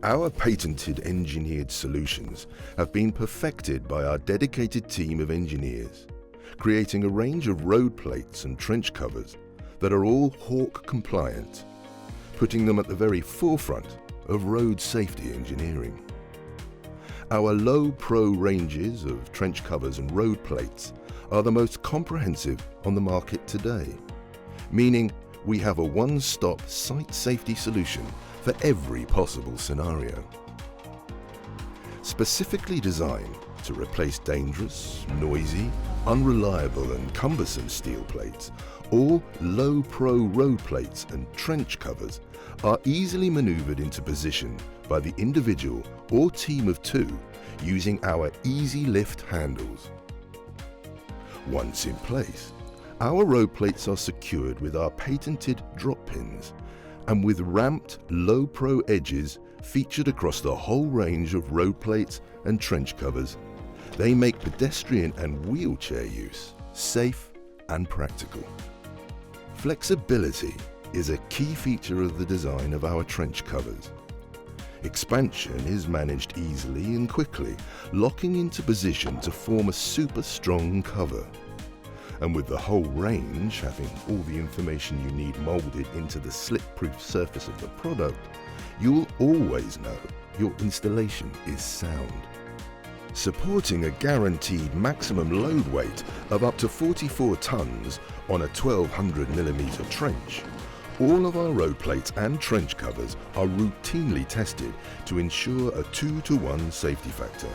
Our patented engineered solutions have been perfected by our dedicated team of engineers, creating a range of road plates and trench covers that are all Hawk compliant, putting them at the very forefront of road safety engineering. Our LowPro ranges of trench covers and road plates are the most comprehensive on the market today, meaning we have a one-stop site safety solution for every possible scenario. Specifically designed to replace dangerous, noisy, unreliable and cumbersome steel plates, all LowPro road plates and trench covers are easily maneuvered into position by the individual or team of two using our easy lift handles. Once in place, our road plates are secured with our patented drop pins and with ramped LowPro edges featured across the whole range of road plates and trench covers. They make pedestrian and wheelchair use safe and practical. Flexibility is a key feature of the design of our trench covers. Expansion is managed easily and quickly, locking into position to form a super strong cover. And with the whole range having all the information you need molded into the slip-proof surface of the product, you'll always know your installation is sound. Supporting a guaranteed maximum load weight of up to 44 tons on a 1200mm trench, all of our road plates and trench covers are routinely tested to ensure a 2-to-1 safety factor,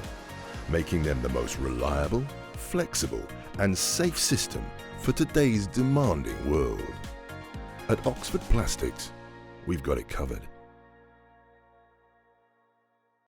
making them the most reliable, flexible and safe system for today's demanding world. At Oxford Plastics, we've got it covered.